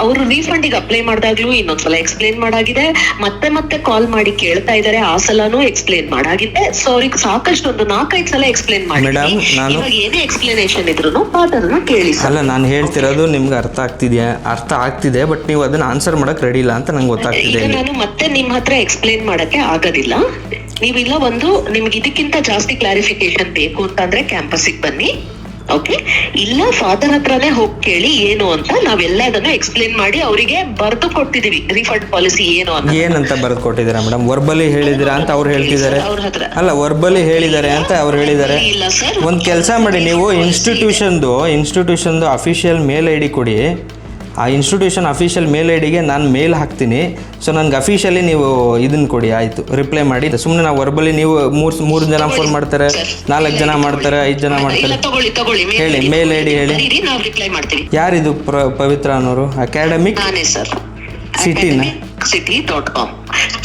ಅವರು ರೀಫಂಡಿಗೆ ಅಪ್ಲೈ ಮಾಡಿದಾಗ್ಲೂ ಇನ್ನೊಂದ್ಸಲ ಎಕ್ಸ್ಪ್ಲೇನ್ ಮಾಡಾಗಿದೆ. ಮತ್ತೆ ಕಾಲ್ ಮಾಡಿ ಕೇಳ್ತಾ ಇದಾರೆ, ಆ ಸಲನೂ ಎಕ್ಸ್ಪ್ಲೇನ್ ಮಾಡಾಗಿದೆ. ಸೊ ಅವ್ರಿಗೆ ಸಾಕಷ್ಟು ಒಂದು 4-5 ಸಲ ಎಕ್ಸ್ಪ್ಲೇನ್ ಮಾಡಿ. ಇವಾಗ ಏನೇ ಎಕ್ಸ್ಪ್ಲೇನೇಷನ್ ಇದ್ರು ಫಾದರ್ನ ಕೇಳಿ. ಅಲ್ಲ, ನಾನು ಹೇಳ್ತಿರೋದು ನಿಮ್ಗೆ ಅರ್ಥ ಆಗ್ತಿದೆ, ಬಟ್ ನೀವು ಅದನ್ನ ಆನ್ಸರ್ ಮಾಡಕ್ ರೆಡಿ ಇಲ್ಲ ಅಂತ ನಂಗೆ ಗೊತ್ತಾಗ್ತಿದೆ. ನಾನು ಮತ್ತೆ ನಿಮ್ ಹತ್ರ ಎಕ್ಸ್ಪ್ಲೇನ್ ಮಾಡಕ್ಕೆ ಆಗೋದಿಲ್ಲ. ನೀವಿಲ್ಲ ನಿಮ್ಗೆ ಇದಕ್ಕಿಂತ ಜಾಸ್ತಿ ಕ್ಲಾರಿಫಿಕೇಶನ್ ಬೇಕು ಅಂತಂದ್ರೆ ಕ್ಯಾಂಪಸ್ಗೆ ಬನ್ನಿ. ಓಕೆ, ಇಲ್ಲ ಫಾದರ್ ಹತ್ರನೇ ಹೋಗಿ ಕೇಳಿ ಏನು ಅಂತ. ನಾವೆಲ್ಲ ಅದನ್ನ ಎಕ್ಸ್ಪ್ಲೇನ್ ಮಾಡಿ ಅವರಿಗೆ ಬರೆದು ಕೊಟ್ಟಿದೀವಿ ರೀಫಂಡ್ ಪಾಲಿಸಿ ಏನಂತ ಬರೆದು ಕೊಟ್ಟಿದ್ದೀರಾ ಮೇಡಮ್? ವರ್ಬಲಿ ಹೇಳಿದಿರಾ ಅಂತ ಅವ್ರು ಹೇಳ್ತಿದ್ದಾರೆ. ಅಲ್ಲ, ವರ್ಬಲಿ ಹೇಳಿದ್ದಾರೆ ಅಂತ ಅವ್ರು ಹೇಳಿದ್ದಾರೆ. ಒಂದ್ ಕೆಲಸ ಮಾಡಿ, ನೀವು ಇನ್ಸ್ಟಿಟ್ಯೂಷನ್ದು ಅಫಿಷಿಯಲ್ ಮೇಲ್ ID ಕೊಡಿ. ಆ ಇನ್ಸ್ಟಿಟ್ಯೂಷನ್ ಅಫಿಷಿಯಲ್ ಮೇಲ್ ಐಡಿಗೆ ನಾನು ಮೇಲ್ ಹಾಕ್ತೀನಿ. ಸೊ ನನಗೆ ಅಫಿಷಿಯಲಿ ನೀವು ಇದನ್ನು ಕೊಡಿ, ಆಯಿತು, ರಿಪ್ಲೈ ಮಾಡಿ. ಸುಮ್ಮನೆ ನಾವು ವರ್ಬಲಿ ನೀವು ಮೂರು ಜನ ಫೋನ್ ಮಾಡ್ತಾರೆ, 4 ಜನ ಮಾಡ್ತಾರೆ, 5 ಜನ ಮಾಡ್ತಾರೆ. ಹೇಳಿ, ಮೇಲ್ ಐಡಿ ಹೇಳಿ. ಯಾರಿದು? ಪವಿತ್ರ ಅನ್ನೋರು, ಅಕಾಡೆಮಿಕ್ city.com.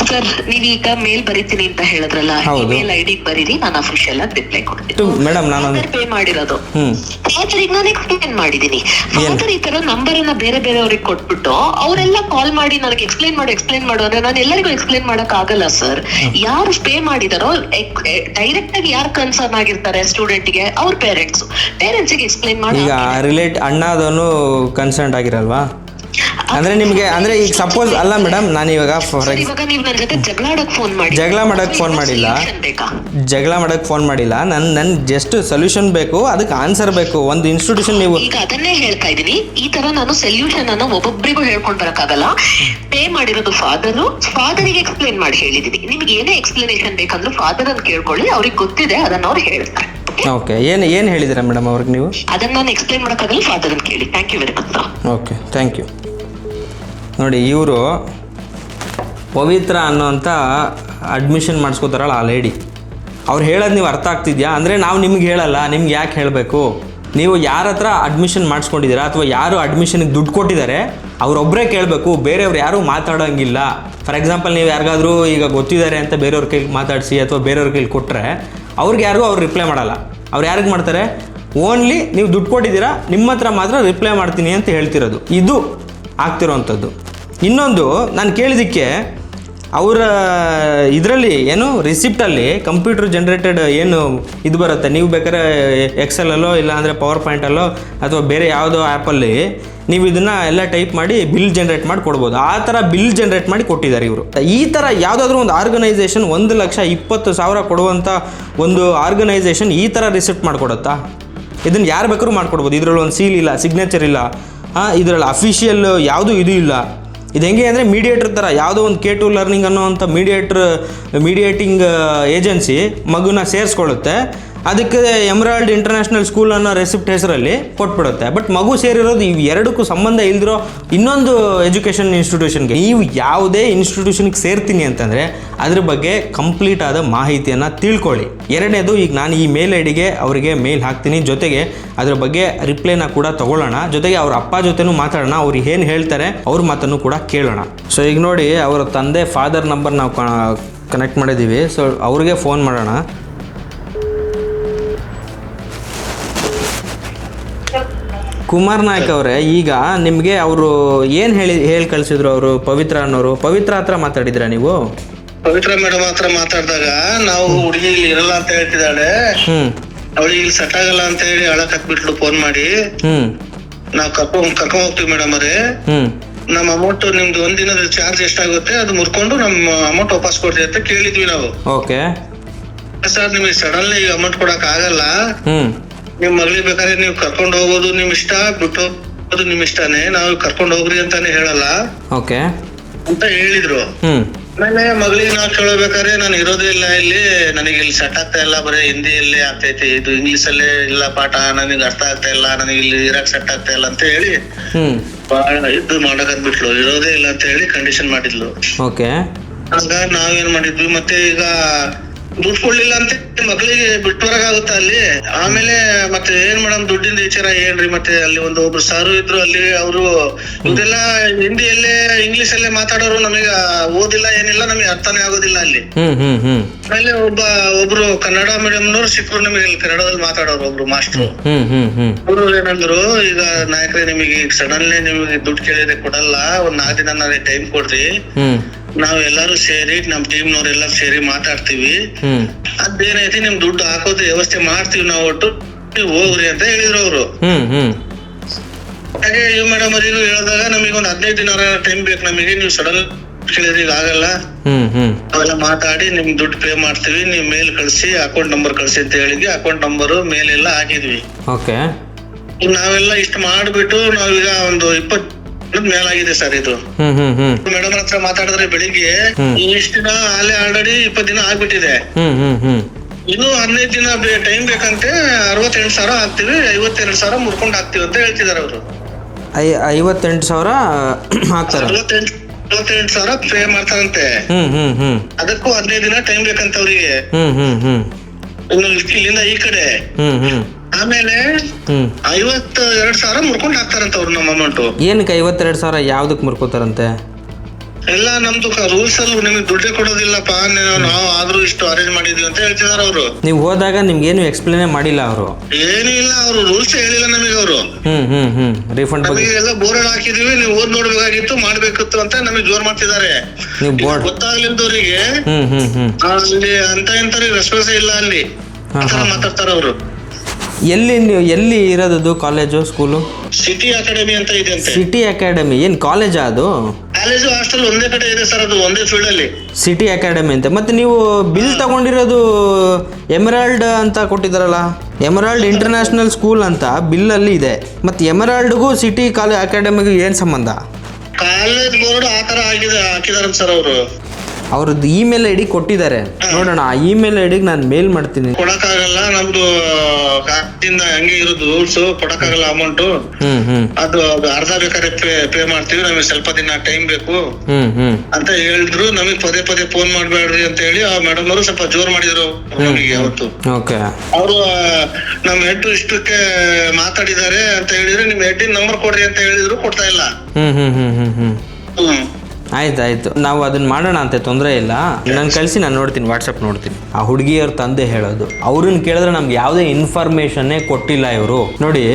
ಸರ್, ನೀವೀಗ ಮೇಲ್ ಬರೀತೀನಿ ಅಂತ ಹೇಳಿದ್ರಲ್ಲ, ಮೇಲ್ ಐಡಿಗೆ ಬರೀರಿ, ನಾನು ಅಫಿಷಿಯಲ್ ಆಗಿ ರಿಪ್ಲೈ ಕೊಡ್ತೀನಿ. ಮೇಡಮ್, ನಾನು ಪೇ ಮಾಡಿರೋದು ಫಾದರಿಗೆ ನಾನು ಎಕ್ಸ್ಪ್ಲೇನ್ ಮಾಡಿದೀನಿ. ಫಾದರ್ ಈ ತರ ನಂಬರ್ ಅನ್ನ ಬೇರೆ ಅವ್ರಿಗೆ ಕೊಟ್ಬಿಟ್ಟು ಅವರೆಲ್ಲ ಕಾಲ್ ಮಾಡಿ ನನಗೆ ಎಕ್ಸ್ಪ್ಲೇನ್ ಮಾಡು ಅಂದ್ರೆ ನಾನು ಎಲ್ಲರಿಗೂ ಎಕ್ಸ್ಪ್ಲೇನ್ ಮಾಡಕ್ ಆಗಲ್ಲ ಸರ್. ಯಾರು ಪೇ ಮಾಡಿದಾರೋ ಡೈರೆಕ್ಟ್ ಆಗಿ ಯಾರು ಕನ್ಸರ್ನ್ ಆಗಿರ್ತಾರೆ ಸ್ಟೂಡೆಂಟ್ ಗೆ, ಅವ್ರ ಪೇರೆಂಟ್ಸ್ ಗೆ ಎಕ್ಸ್ಪ್ಲೇನ್ ಮಾಡಿ. ಈಗ ರಿಲೇಟ್ ಅಣ್ಣದವನು ಕನ್ಸರ್ನ್ ಆಗಿರಲ್ವಾ? ಅಂದ್ರೆ ನಿಮ್ಗೆ, ಅಂದ್ರೆ ಈಗ ಸಪೋಸ್ ಅಲ್ಲ ಮೇಡಮ್, ನಾನು ಇವಾಗ ಜಗಳ ಮಾಡಕ್ ಫೋನ್ ಮಾಡಿಲ್ಲ. ನನ್ ಜಸ್ಟ್ ಸೊಲ್ಯೂಷನ್ ಬೇಕು, ಅದಕ್ಕೆ ಆನ್ಸರ್ ಬೇಕು. ಒಂದು ಇನ್ಸ್ಟಿಟ್ಯೂಷನ್ ನೀವು ಈಗ ಅದನ್ನೇ ಹೇಳ್ತಾ ಇದೀನಿ. ಈ ತರ ನಾನು ಸೊಲ್ಯೂಷನ್ ಅನ್ನು ಒಬ್ಬೊಬ್ಬರಿಗೂ ಹೇಳ್ಕೊಂಡ್ ಬರಕ್ಕಾಗಲ್ಲ. ಪೇ ಮಾಡಿರೋದು ಫಾದರಿಗೆ ಎಕ್ಸ್ಪ್ಲೇನ್ ಮಾಡಿ ಹೇಳಿದೀನಿ. ನಿಮ್ಗೆ ಏನೇ ಎಕ್ಸ್ಪ್ಲನೇಷನ್ ಬೇಕಂದ್ರೂ ಫಾದರ್ ಅನ್ನು ಕೇಳ್ಕೊಳ್ಳಿ, ಅವ್ರಿಗೆ ಗೊತ್ತಿದೆ, ಅದನ್ನ ಅವ್ರು ಹೇಳ್ತಾರೆ. ಓಕೆ, ಏನು ಹೇಳಿದಿರಾ ಮೇಡಮ್ ಅವ್ರಿಗೆ ನೀವು? ಅದನ್ನ ನಾನು ಎಕ್ಸ್ಪ್ಲೇನ್ ಮಾಡೋಕ್ಕಾಗಲ್ಲ, ಫಾದರ್ ಅನ್ನು ಕೇಳಿ. Thank you very much. Okay, thank you. ನೋಡಿ, ಇವರು ಪವಿತ್ರ ಅನ್ನೋಂಥ ಅಡ್ಮಿಷನ್ ಮಾಡಿಸ್ಕೋತಾರಲ್ಲ ಆ ಲೇಡಿ, ಅವ್ರು ಹೇಳೋದು ನೀವು ಅರ್ಥ ಆಗ್ತಿದ್ಯಾ? ಅಂದರೆ ನಾವು ನಿಮ್ಗೆ ಹೇಳಲ್ಲ, ನಿಮ್ಗೆ ಯಾಕೆ ಹೇಳಬೇಕು? ನೀವು ಯಾರ ಹತ್ರ ಅಡ್ಮಿಷನ್ ಮಾಡಿಸ್ಕೊಂಡಿದ್ದೀರಾ ಅಥವಾ ಯಾರು ಅಡ್ಮಿಷನ್ಗೆ ದುಡ್ಡು ಕೊಟ್ಟಿದ್ದಾರೆ ಅವರೊಬ್ಬರೇ ಕೇಳಬೇಕು, ಬೇರೆಯವ್ರು ಯಾರೂ ಮಾತಾಡೋಂಗಿಲ್ಲ. ಫಾರ್ ಎಕ್ಸಾಂಪಲ್, ನೀವು ಯಾರಿಗಾದ್ರೂ ಈಗ ಗೊತ್ತಿದ್ದಾರೆ ಅಂತ ಬೇರೆಯವ್ರ ಕೈಲಿ ಮಾತಾಡಿಸಿ ಅಥವಾ ಬೇರೆಯವ್ರ ಕೈಲಿ ಕೊಟ್ಟರೆ ಅವ್ರಿಗೆ ಯಾರಿಗೂ ಅವ್ರು ರಿಪ್ಲೈ ಮಾಡಲ್ಲ. ಅವ್ರು ಯಾರಿಗೆ ಮಾಡ್ತಾರೆ, ಓನ್ಲಿ ನೀವು ದುಡ್ಡು ಕೊಟ್ಟಿದ್ದೀರಾ ನಿಮ್ಮ ಹತ್ರ ಮಾತ್ರ ರಿಪ್ಲೈ ಮಾಡ್ತೀನಿ ಅಂತ ಹೇಳ್ತಿರೋದು. ಇದು ಆಗ್ತಿರೋವಂಥದ್ದು. ಇನ್ನೊಂದು ನಾನು ಕೇಳಿದ್ದಕ್ಕೆ ಅವರ ಇದರಲ್ಲಿ ಏನು ರಿಸಿಪ್ಟಲ್ಲಿ ಕಂಪ್ಯೂಟರ್ ಜನ್ರೇಟೆಡ್ ಏನು ಇದು ಬರುತ್ತೆ, ನೀವು ಬೇಕಾದ್ರೆ ಎಕ್ಸೆಲಲ್ಲೋ ಇಲ್ಲ ಅಂದರೆ ಪವರ್ ಪಾಯಿಂಟಲ್ಲೋ ಅಥವಾ ಬೇರೆ ಯಾವುದೋ ಆ್ಯಪಲ್ಲಿ ನೀವು ಇದನ್ನು ಎಲ್ಲ ಟೈಪ್ ಮಾಡಿ ಬಿಲ್ ಜನ್ರೇಟ್ ಮಾಡಿ ಕೊಡ್ಬೋದು. ಆ ಥರ ಬಿಲ್ ಜನ್ರೇಟ್ ಮಾಡಿ ಕೊಟ್ಟಿದ್ದಾರೆ ಇವರು. ಈ ಥರ ಯಾವುದಾದ್ರೂ ಒಂದು ಆರ್ಗನೈಸೇಷನ್ 1,20,000 ಕೊಡುವಂಥ ಒಂದು ಆರ್ಗನೈಸೇಷನ್ ಈ ಥರ ರಿಸಿಪ್ಟ್ ಮಾಡಿಕೊಡುತ್ತಾ? ಇದನ್ನು ಯಾರು ಬೇಕಾದ್ರೂ ಮಾಡ್ಕೊಡ್ಬೋದು. ಇದರಲ್ಲಿ ಒಂದು ಸೀಲ್ ಇಲ್ಲ, ಸಿಗ್ನೇಚರ್ ಇಲ್ಲ, ಇದರಲ್ಲಿ ಅಫಿಷಿಯಲ್ ಯಾವುದೂ ಇದು ಇಲ್ಲ. ಇದು ಹೆಂಗೆ ಅಂದರೆ ಮೀಡಿಯೇಟರ್ ಥರ ಯಾವುದೋ ಒಂದು K2 ಲರ್ನಿಂಗ್ ಅನ್ನೋವಂಥ ಮೀಡಿಯೇಟಿಂಗ್ ಏಜೆನ್ಸಿ ಮಗುನ ಸೇರಿಸ್ಕೊಳ್ಳುತ್ತೆ, ಅದಕ್ಕೆ ಎಮರಾಲ್ಡ್ ಇಂಟರ್ನ್ಯಾಷನಲ್ ಸ್ಕೂಲ್ ಅನ್ನೋ ರೆಸಿಪ್ಟ್ ಹೆಸರಲ್ಲಿ ಕೊಟ್ಬಿಡುತ್ತೆ. ಬಟ್ ಮಗು ಸೇರಿರೋದು ಇವು ಎರಡಕ್ಕೂ ಸಂಬಂಧ ಇಲ್ದಿರೋ ಇನ್ನೊಂದು ಎಜುಕೇಷನ್ ಇನ್ಸ್ಟಿಟ್ಯೂಷನ್ಗೆ. ನೀವು ಯಾವುದೇ ಇನ್ಸ್ಟಿಟ್ಯೂಷನ್ಗೆ ಸೇರ್ತೀನಿ ಅಂತಂದರೆ ಅದ್ರ ಬಗ್ಗೆ ಕಂಪ್ಲೀಟ್ ಆದ ಮಾಹಿತಿಯನ್ನು ತಿಳ್ಕೊಳ್ಳಿ. ಎರಡನೇದು, ಈಗ ನಾನು ಈ ಮೇಲ್ ಐಡಿಗೆ ಅವರಿಗೆ ಮೇಲ್ ಹಾಕ್ತೀನಿ, ಜೊತೆಗೆ ಅದ್ರ ಬಗ್ಗೆ ರಿಪ್ಲೈನ ಕೂಡ ತಗೊಳ್ಳೋಣ, ಜೊತೆಗೆ ಅವ್ರ ಅಪ್ಪ ಜೊತೆನೂ ಮಾತಾಡೋಣ, ಅವ್ರು ಏನು ಹೇಳ್ತಾರೆ ಅವ್ರ ಮಾತನ್ನು ಕೂಡ ಕೇಳೋಣ. ಸೊ ಈಗ ನೋಡಿ, ಅವರ ತಂದೆ ಫಾದರ್ ನಂಬರ್ ನಾವು ಕನೆಕ್ಟ್ ಮಾಡಿದ್ದೀವಿ. ಸೊ ಅವ್ರಿಗೆ ಫೋನ್ ಮಾಡೋಣ. ಕುಮಾರ್ ನಾಯ್ಕ್ ಅವರೇ, ಈಗ ನಿಮಗೆ ಅವರು ಏನು ಹೇಳಿ ಕಳಿಸಿದ್ರು? ಅವರು ಪವಿತ್ರ ಅನ್ನೋರು, ಪವಿತ್ರ ಹತ್ರ ಮಾತಾಡಿದ್ರಾ ನೀವು? ಪವಿತ್ರ ಮೇಡಮ್ ಹತ್ರ ಮಾತಾಡಿದಾಗ ನಾವು ಹುಡುಗಿ ಇಲ್ಲಿ ಇರಲ್ಲ ಅಂತ ಹೇಳ್ತಿದ್ದಾಳೆ, ಅವಳಿಗೆ ಇಲ್ಲಿ ಸೆಟ್ ಆಗಲ್ಲ ಅಂತ ಹೇಳಿ ಅಳಕ್ ಹಾಕ್ಬಿಟ್ಲು ಫೋನ್ ಮಾಡಿ. ನಾವು ಕರ್ಕೊಂಡ್ ಹೋಗ್ತೀವಿ ಮೇಡಮ್ ಅವರೇ, ನಮ್ಮ ಅಮೌಂಟ್ ನಿಮ್ದು ಒಂದಿನದ ಚಾರ್ಜ್ ಎಷ್ಟಾಗುತ್ತೆ ಅದು ಮುರ್ಕೊಂಡು ನಮ್ಮ ಅಮೌಂಟ್ ವಾಪಸ್ ಕೊಡ್ತೀವಿ ಅಂತ ಕೇಳಿದ್ವಿ ನಾವು. ಓಕೆ ಸರ್, ನಿಮಗೆ ಸಡನ್ಲಿ ಅಮೌಂಟ್ ಕೊಡಕ್ ಆಗಲ್ಲ, ನಿಮ್ ಮಗಳಿಗೆ ಬೇಕಾದ್ರೆ ನೀವು ಕರ್ಕೊಂಡು ಹೋಗೋದು ನಿಮ್ ಇಷ್ಟ, ಬಿಟ್ಟು ಹೋಗೋದು ನಿಮ್ ಇಷ್ಟನೇ, ನಾವು ಕರ್ಕೊಂಡು ಹೋಗ್ರಿ ಅಂತಾನೆ ಹೇಳಲ್ಲ ಓಕೆ ಅಂತ ಹೇಳಿದ್ರು. ಆಮೇಲೆ ಮಗಳಿಗೆ ನಾವು ಕೇಳಬೇಕಾದ್ರೆ ನಾನು ಇರೋದೇ ಇಲ್ಲ ಇಲ್ಲಿ, ನನಗೆ ಇಲ್ಲಿ ಸೆಟ್ ಆಗ್ತಾ ಇಲ್ಲ, ಬರೀ ಹಿಂದಿಯಲ್ಲೇ ಆಗ್ತೈತಿ, ಇದು ಇಂಗ್ಲಿಷ್ ಅಲ್ಲೇ ಇಲ್ಲ ಪಾಠ, ನನಗೆ ಅರ್ಥ ಆಗ್ತಾ ಇಲ್ಲ, ನನಗೆ ಇಲ್ಲಿ ಇರಕ್ ಸೆಟ್ ಆಗ್ತಾ ಇಲ್ಲ ಅಂತ ಹೇಳಿ ಬಹಳ ಇದು ಮಾಡಕ್ ಬಿಟ್ಲು, ಇರೋದೇ ಇಲ್ಲ ಅಂತ ಹೇಳಿ ಕಂಡೀಷನ್ ಮಾಡಿದ್ಲು. ಓಕೆ, ಆಗ ನಾವೇನ್ ಮಾಡಿದ್ವಿ, ಮತ್ತೆ ಈಗ ದುಡ್ಡು ಕೊಡ್ಲಿಲ್ಲ ಅಂತ ಮಕ್ಳಿಗೆ ಬಿಟ್ಟವರಾಗುತ್ತ ಅಲ್ಲಿ. ಆಮೇಲೆ ಮತ್ತೆ ಏನ್ ಮೇಡಮ್ ದುಡ್ಡಿನ ವಿಚಾರ ಏನ್ರಿ, ಮತ್ತೆ ಅಲ್ಲಿ ಒಬ್ರು ಸಾರು ಇದ್ರು ಅಲ್ಲಿ, ಅವರು ಇದೆಲ್ಲ ಹಿಂದಿಯಲ್ಲೇ ಇಂಗ್ಲಿಷ್ ಅಲ್ಲೇ ಮಾತಾಡೋರು, ನಮಗೆ ಓದಿಲ್ಲ ಏನಿಲ್ಲ, ನಮಗೆ ಅರ್ಥನೇ ಆಗೋದಿಲ್ಲ ಅಲ್ಲಿ. ಆಮೇಲೆ ಒಬ್ರು ಕನ್ನಡ ಮೀಡಿಯಂನವ್ರು ಸಿಕ್ಕರು ನಮಗೆ ಕನ್ನಡದಲ್ಲಿ ಮಾತಾಡೋರು ಒಬ್ರು ಮಾಸ್ಟ್ರು. ಅವರು ಏನಂದ್ರು, ಈಗ ನಾಯಕರೇ ನಿಮಗೆ ಸಡನ್ಲಿ ನಿಮಗೆ ದುಡ್ಡು ಕೇಳಿದ್ರೆ ಕೊಡಲ್ಲ, ಒಂದ್ 4 ದಿನ ಟೈಮ್ ಕೊಡ್ರಿ, ನಾವ್ ಎಲ್ಲಾರು ಸೇರಿ ನಮ್ ಟೀಮ್ನವ್ರೆಲ್ಲ ಸೇರಿ ಮಾತಾಡ್ತೀವಿ, ಅದೇನೈತಿ ನಿಮ್ ದುಡ್ಡು ಹಾಕೋದು ವ್ಯವಸ್ಥೆ ಮಾಡ್ತೀವಿ ನಾವು, ಒಟ್ಟು ಹೋಗ್ರಿ ಅಂತ ಹೇಳಿದ್ರು ಅವರು. ಹಾಗೆ ಮೇಡಮ್ ಅವರಿಗೂ ಹೇಳಿದಾಗ ನಮಗೆ ಒಂದ್ 15 ದಿನ ಟೈಮ್ ಬೇಕು ನಮಗೆ, ನೀವು ಸಡನ್ ಕೇಳಿದ್ರೆ ಈಗ ಆಗಲ್ಲ, ಅವೆಲ್ಲ ಮಾತಾಡಿ ನಿಮ್ ದುಡ್ಡು ಪೇ ಮಾಡ್ತೀವಿ, ನೀವ್ ಮೇಲ್ ಕಳ್ಸಿ, ಅಕೌಂಟ್ ನಂಬರ್ ಕಳ್ಸಿ ಅಂತ ಹೇಳಿದ್ವಿ. ಅಕೌಂಟ್ ನಂಬರ್ ಮೇಲ್ ಎಲ್ಲ ಹಾಕಿದ್ವಿ. ನಾವೆಲ್ಲ ಇಷ್ಟು ಮಾಡ್ಬಿಟ್ಟು ನಾವೀಗ ಒಂದು 20 ಮೇಲಾಗಿದೆ ಸರ್ ಇದು. ಮೇಡಮ್ ಹತ್ರ ಮಾತಾಡಿದ್ರೆ ಬೆಳಿಗ್ಗೆ ಇಷ್ಟು ದಿನ ಅಲ್ಲೇ ಆಲ್ರೆಡಿ 20 ದಿನ ಆಗ್ಬಿಟ್ಟಿದೆ, ಇನ್ನು 15 ದಿನ ಟೈಮ್ ಬೇಕಂತೆ, 68,000 ಹಾಕ್ತಿವಿ, 52,000 ಮುರ್ಕೊಂಡು ಹಾಕ್ತಿವಿ ಅಂತ ಹೇಳ್ತಿದಾರೆ ಅವರು. 58,000 ಹಾಕ್ತಾರೆ, 58,000 ಪೇ ಮಾಡ್ತಾರಂತೆ. ಅದಕ್ಕೂ 15 ದಿನ ಟೈಮ್ ಬೇಕಂತ ಅವ್ರಿಗೆ, ಇನ್ನು ಇಲ್ಲಿಂದ ಈ ಕಡೆ. ಆಮೇಲೆ 52,000 ಮುರ್ಕೊಂಡು ಹಾಕ್ತಾರಂತ ಅವ್ರು ನಮ್ಮ ಅಮೌಂಟ್. ಏನಕ್ಕೆ 52,000 ಯಾವ್ದಕ್ ಮುರ್ಕೋತಾರಂತೆ? ಎಲ್ಲ ನಮ್ದು ರೂಲ್ಸ್ ಅಲ್ಲಿ ನಿಮ್ಗೆ ದುಡ್ಡೇ ಕೊಡೋದಿಲ್ಲಪ್ಪ, ನಾವು ಆದ್ರೂ ಇಷ್ಟು ಅರೇಂಜ್ ಮಾಡಿದ್ವಿ ಅಂತ ಹೇಳ್ತಿದಾರ ಅವರು. ನೀವು ಹೋದಾಗ ನಿಮ್ಗೆ ಏನು ಎಕ್ಸ್ಪ್ಲೇನ್ ಮಾಡಿಲ್ಲ ಅವರು? ಏನು ಇಲ್ಲ, ಅವರು ರೂಲ್ಸ್ ಹೇಳಿಲ್ಲ ನಮಗೆ ಅವರು. ರಿಫಂಡ್ ನಮಗೆ ಎಲ್ಲ ಬೋರ್ಡ್ ಹಾಕಿದೀವಿ, ನೀವು ಓದ್ ನೋಡ್ಬೇಕಾಗಿತ್ತು, ಮಾಡ್ಬೇಕಿತ್ತು ಅಂತ ನಮಗೆ ಜೋರ್ ಮಾಡ್ತಿದ್ದಾರೆ. ಗೊತ್ತಾಗ್ಲಿದ್ದವ್ರಿಗೆ ಅಲ್ಲಿ ಅಂತ ಇಂಥವ್ರಿಗೆ ರೆಸ್ಪಾನ್ಸ್ ಇಲ್ಲ, ಅಲ್ಲಿ ಮಾತಾಡ್ತಾರ ಅವರು. ಎಲ್ಲಿ ಇರೋದು ಕಾಲೇಜು ಸ್ಕೂಲು? ಸಿಟಿ ಅಕಾಡೆಮಿ ಅಂತ ಇದೆ ಅಂತ. ಸಿಟಿ ಅಕಾಡೆಮಿ ಏನ್ ಕಾಲೇಜಾ ಅದು? ಕಾಲೇಜು ಹಾಸ್ಟೆಲ್ ಒಂದೇ ಕಡೆ ಇದೆ ಸರ್, ಅದು ಒಂದೇ ಫೀಲ್ಡ್ ಅಲ್ಲಿ. ಸಿಟಿ ಅಕಾಡೆಮಿ ಅಂತ. ಮತ್ತೆ ನೀವು ಬಿಲ್ ತಗೊಂಡಿರೋದು ಎಮರಾಲ್ಡ್ ಅಂತ ಕೊಟ್ಟಿದ್ದಾರಲ್ಲ, ಎಮರಾಲ್ಡ್ ಇಂಟರ್ನ್ಯಾಷನಲ್ ಸ್ಕೂಲ್ ಅಂತ ಬಿಲ್ ಅಲ್ಲಿ ಇದೆ. ಮತ್ತೆ ಎಮರಾಲ್ಡ್ಗೂ ಸಿಟಿ ಅಕಾಡೆಮಿಗೂ ಏನ್ ಸಂಬಂಧ? ಕಾಲೇಜ್ ಬೋರ್ಡ್ ಆ ತರ ಹಾಕಿದಾರ ಸರ್ ಅವರು. ಅವ್ರದ್ದು ಇಮೇಲ್ ಐ ಡಿ ಕೊಟ್ಟಿದ್ದಾರೆ, ನೋಡೋಣ. ಆ ಇಮೇಲ್ ಐ ಡಿಗೆ ನಾನು ಮೇಲ್ ಮಾಡ್ತೀನಿ. ಕೊಡಕ್ಕಾಗಲ್ಲ, ನಮ್ದು ಹಂಗೆ ಇರೋದು ರೂಲ್ಸ್, ಕೊಡಕ್ಕಾಗಲ್ಲ ಅಮೌಂಟ್. ಅದು ಅರ್ಧ ಬೇಕಾದ್ರೆ ಪೇ ಮಾಡ್ತೀವಿ, ನಮಗೆ ಸ್ವಲ್ಪ ದಿನ ಟೈಮ್ ಬೇಕು ಅಂತ ಹೇಳಿದ್ರು. ನಮಗ್ ಪದೇ ಫೋನ್ ಮಾಡ್ಬೇಡ್ರಿ ಅಂತ ಹೇಳಿ ಆ ಮೇಡಮ್ ಅವರು ಸ್ವಲ್ಪ ಜೋರ್ ಮಾಡಿದ್ರು ನಮಗೆ ಅವತ್ತು. ಅವರು ನಮ್ ಹೆಡ್ ಇಷ್ಟಕ್ಕೆ ಮಾತಾಡಿದ್ದಾರೆ ಅಂತ ಹೇಳಿದ್ರೆ, ನಿಮ್ ಹೆಡ್ ನಂಬರ್ ಕೊಡ್ರಿ ಅಂತ ಹೇಳಿದ್ರು, ಕೊಡ್ತಾ ಇಲ್ಲ. ಆಯ್ತು, ನಾವು ಅದನ್ನ ಮಾಡೋಣ ಅಂತ, ತೊಂದರೆ ಇಲ್ಲ. ನಾನು ಕಳಿಸಿ, ನಾನು ನೋಡ್ತೀನಿ, ವಾಟ್ಸಪ್ ನೋಡ್ತೀನಿ. ಆ ಹುಡುಗಿಯವ್ರ ತಂದೆ ಹೇಳೋದು, ಅವ್ರನ್ನ ಕೇಳಿದ್ರೆ ನಮ್ಗೆ ಯಾವುದೇ ಇನ್ಫಾರ್ಮೇಷನ್ನೇ ಕೊಟ್ಟಿಲ್ಲ ಇವರು. ನೋಡಿ,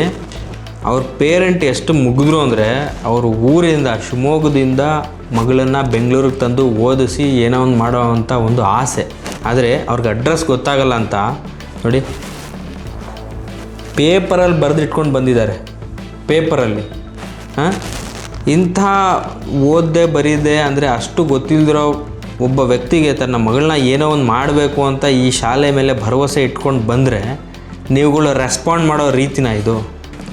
ಅವ್ರ ಪೇರೆಂಟ್ ಎಷ್ಟು ಮುಗಿದ್ರು ಅಂದರೆ, ಅವರು ಊರಿಂದ ಶಿವಮೊಗ್ಗದಿಂದ ಮಗಳನ್ನು ಬೆಂಗಳೂರಿಗೆ ತಂದು ಓದಿಸಿ ಏನೋ ಒಂದು ಮಾಡೋ ಅಂಥ ಒಂದು ಆಸೆ. ಆದರೆ ಅವ್ರಿಗೆ ಅಡ್ರೆಸ್ ಗೊತ್ತಾಗಲ್ಲ ಅಂತ ನೋಡಿ ಪೇಪರಲ್ಲಿ ಬರೆದಿಟ್ಕೊಂಡು ಬಂದಿದ್ದಾರೆ, ಪೇಪರಲ್ಲಿ. ಇಂಥ ಓದದೆ ಬರೀದೆ ಅಂದರೆ ಅಷ್ಟು ಗೊತ್ತಿಲ್ಲದಿರೋ ಒಬ್ಬ ವ್ಯಕ್ತಿಗೆ ತನ್ನ ಮಗಳನ್ನ ಏನೋ ಒಂದು ಮಾಡಬೇಕು ಅಂತ ಈ ಶಾಲೆ ಮೇಲೆ ಭರವಸೆ ಇಟ್ಕೊಂಡು ಬಂದರೆ ನೀವುಗಳು ರೆಸ್ಪಾಂಡ್ ಮಾಡೋ ರೀತಿನ ಇದು?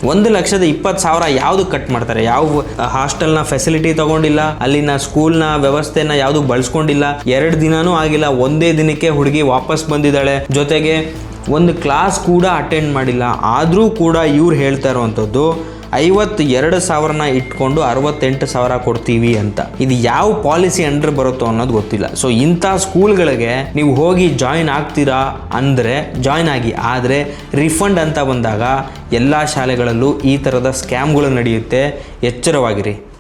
1,20,000 ಯಾವುದು ಕಟ್ ಮಾಡ್ತಾರೆ? ಯಾವ ಹಾಸ್ಟೆಲ್ನ ಫೆಸಿಲಿಟಿ ತೊಗೊಂಡಿಲ್ಲ, ಅಲ್ಲಿನ ಸ್ಕೂಲ್ನ ವ್ಯವಸ್ಥೆನ ಯಾವುದು ಬಳಸ್ಕೊಂಡಿಲ್ಲ. 2 ದಿನನೂ ಆಗಿಲ್ಲ, ಒಂದೇ ದಿನಕ್ಕೆ ಹುಡುಗಿ ವಾಪಸ್ ಬಂದಿದ್ದಾಳೆ. ಜೊತೆಗೆ ಒಂದು ಕ್ಲಾಸ್ ಕೂಡ ಅಟೆಂಡ್ ಮಾಡಿಲ್ಲ. ಆದರೂ ಕೂಡ ಇವ್ರು ಹೇಳ್ತಾ ಇರೋವಂಥದ್ದು 52,000ನ ಇಟ್ಕೊಂಡು 68,000 ಕೊಡ್ತೀವಿ ಅಂತ. ಇದು ಯಾವ ಪಾಲಿಸಿ ಅಂಡರ್ ಬರುತ್ತೋ ಅನ್ನೋದು ಗೊತ್ತಿಲ್ಲ. ಸೊ ಇಂಥ ಸ್ಕೂಲ್ಗಳಿಗೆ ನೀವು ಹೋಗಿ ಜಾಯಿನ್ ಆಗ್ತೀರಾ ಅಂದರೆ ಜಾಯಿನ್ ಆಗಿ. ಆದರೆ ರಿಫಂಡ್ ಅಂತ ಬಂದಾಗ ಎಲ್ಲ ಶಾಲೆಗಳಲ್ಲೂ ಈ ಥರದ ಸ್ಕ್ಯಾಮ್ಗಳು ನಡೆಯುತ್ತೆ. ಎಚ್ಚರವಾಗಿರಿ.